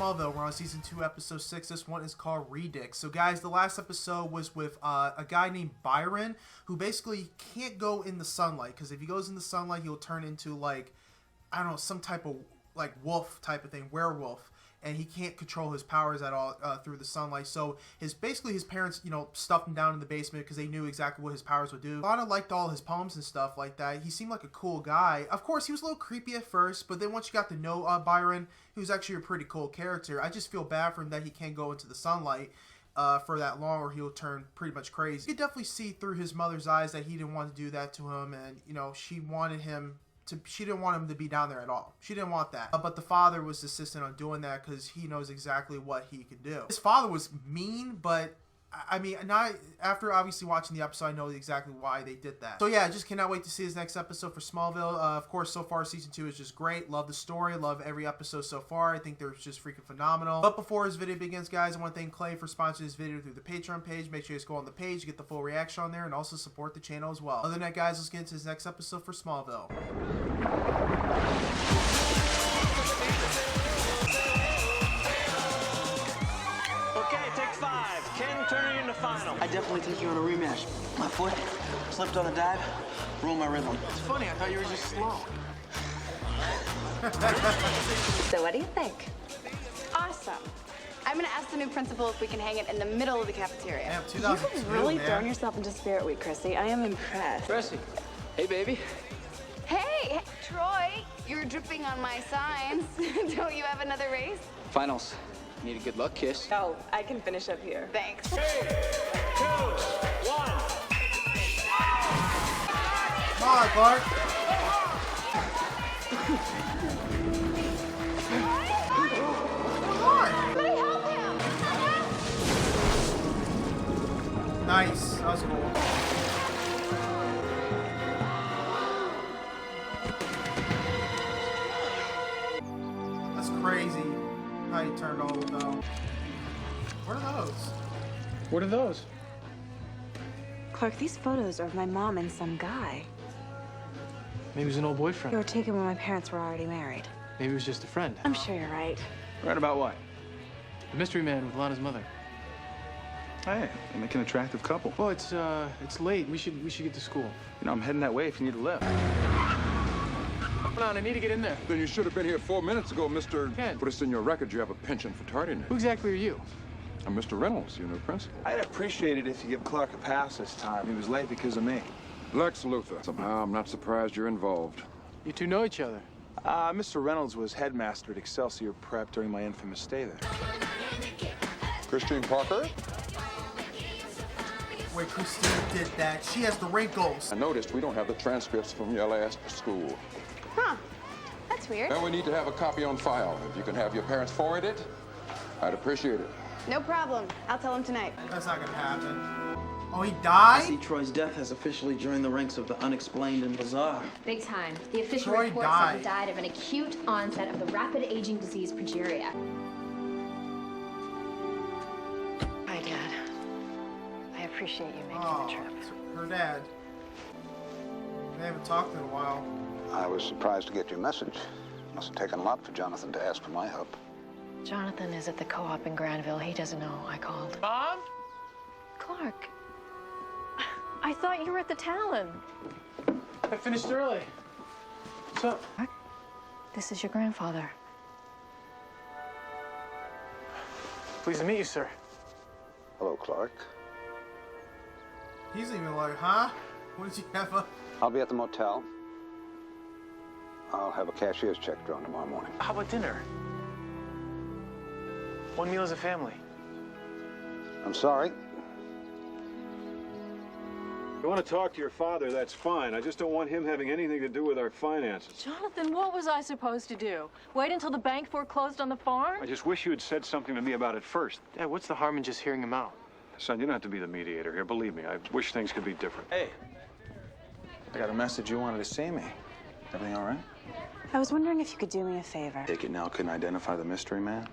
Smallville. We're on season 2, episode 6. This one is called Redux. So guys, the last episode was with a guy named Byron, who basically can't go in the sunlight, because if he goes in the sunlight, he'll turn into, like, I don't know, some type of like wolf type of thing, werewolf, and he can't control his powers at all through the sunlight. So his parents, you know, stuffed him down in the basement because they knew exactly what his powers would do. Lana liked all his poems and stuff like that. He seemed like a cool guy. Of course, he was a little creepy at first, but then once you got to know Byron, he was actually a pretty cool character. I just feel bad for him that he can't go into the sunlight for that long, or he'll turn pretty much crazy. You could definitely see through his mother's eyes that he didn't want to do that to him, and you know, she didn't want him to be down there at all. She didn't want that. But the father was insistent on doing that because he knows exactly what he can do. His father was mean, but I mean, after obviously watching the episode, I know exactly why they did that. So yeah, I just cannot wait to see his next episode for Smallville. Of course, so far season 2 is just great. Love the story. Love every episode so far. I think they're just freaking phenomenal. But before this video begins, guys, I want to thank Clay for sponsoring this video through the Patreon page. Make sure you guys go on the page to get the full reaction on there, and also support the channel as well. Other than that, guys, let's get into this next episode for Smallville. Ken, turn it into final. I definitely think you on a rematch. My foot slipped on the dive, ruined my rhythm. It's funny, I thought you were just slow. So what do you think? Awesome. I'm gonna ask the new principal if we can hang it in the middle of the cafeteria. Damn, You've really thrown yourself into Spirit Week, Chrissy. I am impressed. Chrissy, hey baby. Hey, Troy, you're dripping on my signs. Don't you have another race? Finals. Need a good luck kiss. Oh, I can finish up here. Thanks. 3, 2, 1. Come on, Clark. Somebody help him! Nice. That was cool. That's crazy. How you turned all though. What are those? What are those? Clark, these photos are of my mom and some guy. Maybe it was an old They boyfriend. were taken when my parents were already married. Maybe it was just a friend. I'm sure you're right. Right about what? The mystery man with Lana's mother. Hey, they make an attractive couple. Well, it's late. We should get to school. You know, I'm heading that way if you need a lift. Hold on, I need to get in there. Then you should have been here 4 minutes ago, Mr. Ken. Put us in your record. You have a penchant for tardiness. Who exactly are you? I'm Mr. Reynolds, your new principal. I'd appreciate it if you give Clark a pass this time. He was late because of me. Lex Luthor. Somehow, I'm not surprised you're involved. You two know each other. Mr. Reynolds was headmaster at Excelsior Prep during my infamous stay there. Christine Parker? Wait, Christine did that. She has the wrinkles. I noticed we don't have the transcripts from your last school. Huh. That's weird. And we need to have a copy on file. If you can have your parents forward it, I'd appreciate it. No problem. I'll tell him tonight. That's not gonna happen. Oh, he I see died? Troy's death has officially joined the ranks of the unexplained and bizarre. Big time. The official Troy report said died. he died of an acute onset of the rapid aging disease progeria. Hi, Dad. I appreciate you making Oh, the trip. it's her dad. They haven't talked in a while. I was surprised to get your message. Must have taken a lot for Jonathan to ask for my help. Jonathan is at the co-op in Granville. He doesn't know I called. Mom? Clark, I thought you were at the Talon. I finished early. What's up? This is your grandfather. Pleased to meet you, sir. Hello, Clark. He's even like, huh? What did you have up? I'll be at the motel. I'll have a cashier's check drawn tomorrow morning. How about dinner? One meal as a family. I'm sorry. You want to talk to your father, that's fine. I just don't want him having anything to do with our finances. Jonathan, what was I supposed to do? Wait until the bank foreclosed on the farm? I just wish you had said something to me about it first. Dad, what's the harm in just hearing him out? Son, you don't have to be the mediator here. Believe me, I wish things could be different. Hey, I got a message you wanted to see me. Everything all right? I was wondering if you could do me a favor. Take it now couldn't identify the mystery man?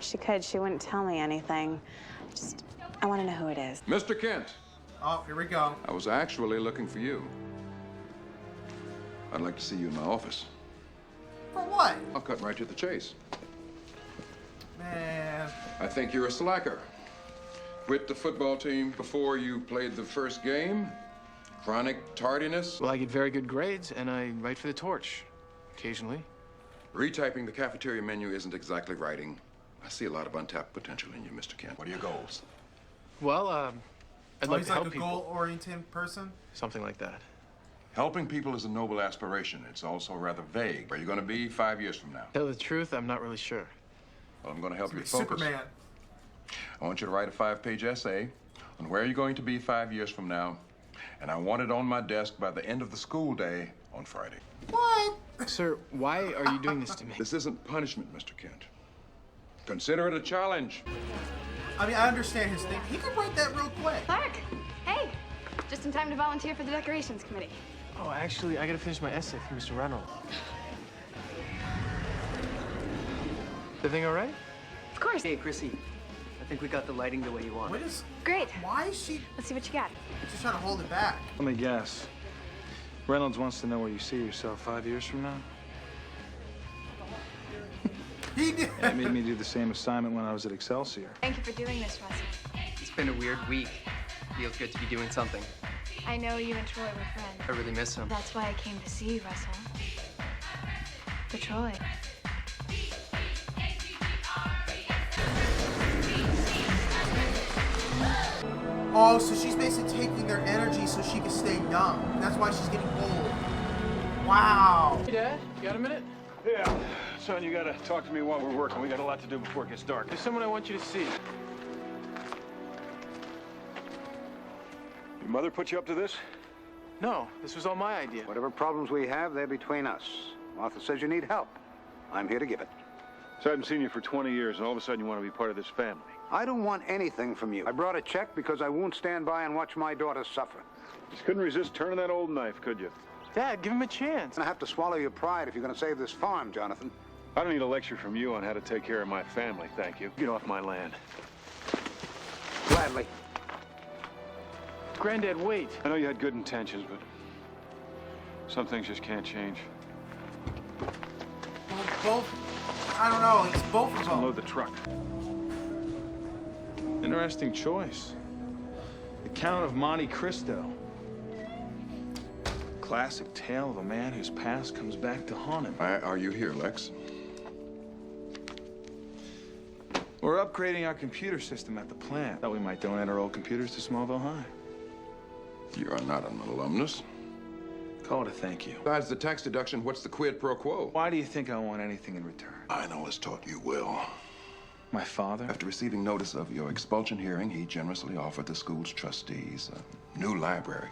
She could. She wouldn't tell me anything. I want to know who it is. Mr. Kent, Oh, here we go. I was actually looking for you. I'd like to see you in my office. For what? I'll cut right to the chase. Man. I think you're a slacker. Quit the football team before you played the first game. Chronic tardiness. Well, I get very good grades, and I write for the Torch, occasionally. Retyping the cafeteria menu isn't exactly writing. I see a lot of untapped potential in you, Mr. Kent. What are your goals? Well, I'd like He's to help like a people. goal-oriented person? Something like that. Helping people is a noble aspiration. It's also rather vague. Where are you going to be 5 years from now? Tell the truth, I'm not really sure. Well, I'm going to help you It's focus. Superman. I want you to write a 5-page essay on where you're going to be 5 years from now, and I want it on my desk by the end of the school day on Friday. What? Sir, why are you doing this to me? This isn't punishment, Mr. Kent. Consider it a challenge. I mean, I understand his thing. He could write that real quick. Clark, hey, just in time to volunteer for the decorations committee. Oh, actually, I gotta finish my essay for Mr. Reynolds. Everything all right? Of course. Hey, Chrissy. I think we got the lighting the way you want. What is? Great. Why is she Let's see what you got. just trying to hold it back? Let me guess. Reynolds wants to know where you see yourself 5 years from now. He did. It made me do the same assignment when I was at Excelsior. Thank you for doing this, Russell. It's been a weird week. Feels good to be doing something. I know you and Troy were friends. I really miss him. That's why I came to see you, Russell. For Troy. Oh, so she's basically taking their energy so she can stay young. That's why she's getting old. Wow. Hey, Dad, you got a minute? Yeah. Son, you gotta talk to me while we're working. We got a lot to do before it gets dark. There's someone I want you to see. Your mother put you up to this? No, this was all my idea. Whatever problems we have, they're between us. Martha says you need help. I'm here to give it. So I haven't seen you for 20 years, and all of a sudden you want to be part of this family. I don't want anything from you. I brought a check because I won't stand by and watch my daughter suffer. Just couldn't resist turning that old knife, could you? Dad, give him a chance. You're gonna have to swallow your pride if you're gonna save this farm, Jonathan. I don't need a lecture from you on how to take care of my family, thank you. Get off my land. Gladly. Granddad, wait. I know you had good intentions, but some things just can't change. Well, both. I don't know. It's both of Let's them. unload the truck. Interesting choice. The Count of Monte Cristo. Classic tale of a man whose past comes back to haunt him. Why are you here, Lex? We're upgrading our computer system at the plant. Thought we might donate our old computers to Smallville High. You are not an alumnus. Call it a thank you. Besides the tax deduction, what's the quid pro quo? Why do you think I want anything in return? I know has taught you well. My father? After receiving notice of your expulsion hearing, he generously offered the school's trustees a new library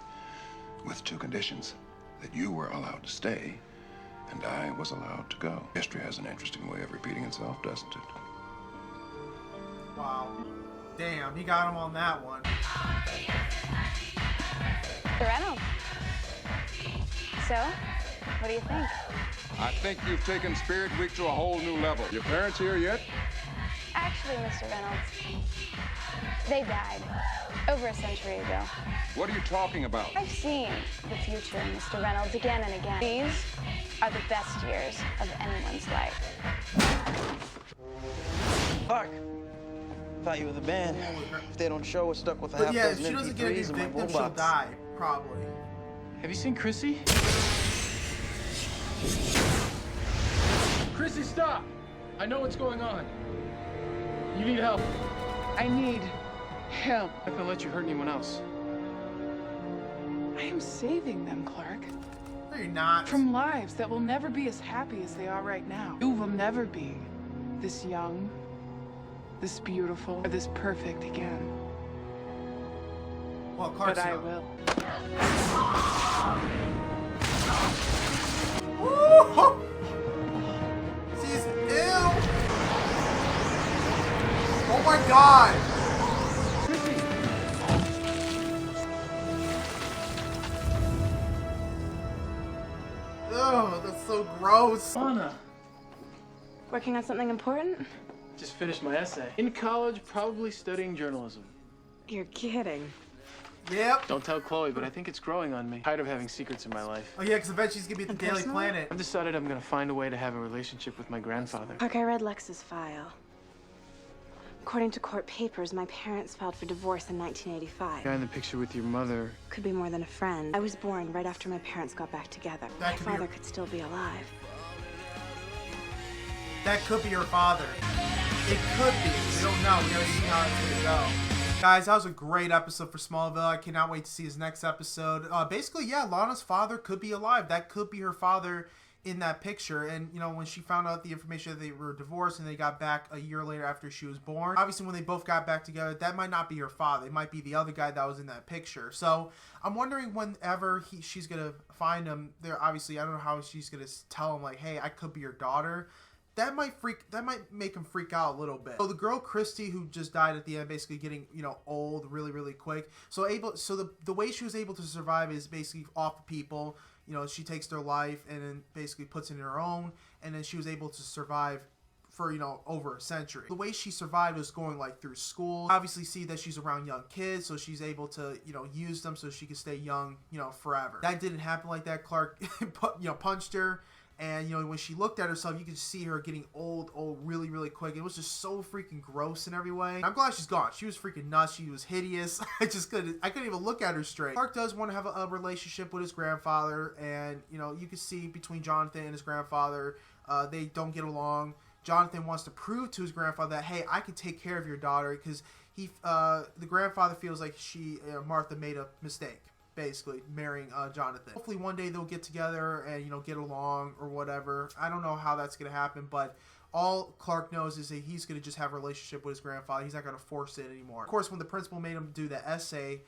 with two conditions: that you were allowed to stay and I was allowed to go. History has an interesting way of repeating itself, doesn't it? Wow. Damn, he got him on that one. Reynolds. So, what do you think? I think you've taken Spirit Week to a whole new level. Your parents here yet? Actually, Mr. Reynolds, they died over a century ago. What are you talking about? I've seen the future, Mr. Reynolds, again and again. These are the best years of anyone's life. Clark. Thought you were the band. If they don't show, we're stuck with a But half yeah, if dozen she doesn't get a new MP3s in my victim, whole she'll box. die. Probably. Have you seen Chrissy? Chrissy, stop! I know what's going on. You need help. I need help. I'm not gonna let you hurt anyone else. I am saving them, Clark. No, you're not. From lives that will never be as happy as they are right now. You will never be this young, this beautiful, or this perfect again. Well, Clark's but I young. will. Woo! She's ill. Oh my God! Oh, that's so gross. Anna. Working on something important? Just finished my essay. In college, probably studying journalism. You're kidding. Yep. Don't tell Chloe, but I think it's growing on me. Tired of having secrets in my life. Oh yeah, because eventually she's gonna be at the Daily Personally? Planet. I've decided I'm gonna find a way to have a relationship with my grandfather. Clark, I read Lex's file. According to court papers, my parents filed for divorce in 1985. The guy in the picture with your mother. Could be more than a friend. I was born right after my parents got back together. My father could still be alive. That could be her father. It could be. We don't know. We gotta see how it's gonna go. Guys, that was a great episode for Smallville. I cannot wait to see his next episode. Basically, yeah, Lana's father could be alive. That could be her father in that picture. And, you know, when she found out the information that they were divorced and they got back a year later after she was born, obviously when they both got back together, that might not be her father. It might be the other guy that was in that picture. So I'm wondering whenever she's going to find him, there, obviously, I don't know how she's going to tell him, like, hey, I could be your daughter. That might make him freak out a little bit. So the girl Christy, who just died at the end, basically getting, you know, old really quick. So the way she was able to survive is basically off of people. You know, she takes their life and then basically puts it in her own, and then she was able to survive for, you know, over a century. The way she survived was going like through school. Obviously see that she's around young kids, so she's able to, you know, use them so she can stay young, you know, forever. That didn't happen like that. Clark, you know, punched her. And, you know, when she looked at herself, you could see her getting old really quick. It was just so freaking gross in every way. I'm glad she's gone. She was freaking nuts. She was hideous. I couldn't even look at her straight. Clark does want to have a relationship with his grandfather. And, you know, you can see between Jonathan and his grandfather, they don't get along. Jonathan wants to prove to his grandfather that, hey, I can take care of your daughter. Because the grandfather feels like Martha made a mistake. Basically marrying Jonathan. Hopefully one day they'll get together and, you know, get along or whatever. I don't know how that's gonna happen, but all Clark knows is that he's gonna just have a relationship with his grandfather. He's not gonna force it anymore. Of course, when the principal made him do the essay,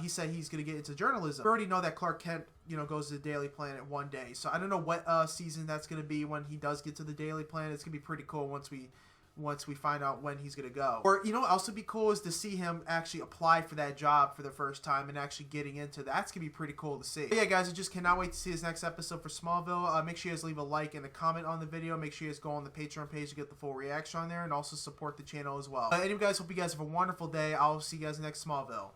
he said he's gonna get into journalism. We already know that Clark Kent, you know, goes to the Daily Planet one day, so I don't know what season that's gonna be when he does get to the Daily Planet. It's gonna be pretty cool once we find out when he's gonna go. Or, you know, also be cool is to see him actually apply for that job for the first time and actually getting into that. That's gonna be pretty cool to see. But yeah, guys, I just cannot wait to see his next episode for Smallville. Make sure you guys leave a like and a comment on the video. Make sure you guys go on the Patreon page to get the full reaction on there and also support the channel as well. Anyway, guys, hope you guys have a wonderful day. I'll see you guys next Smallville.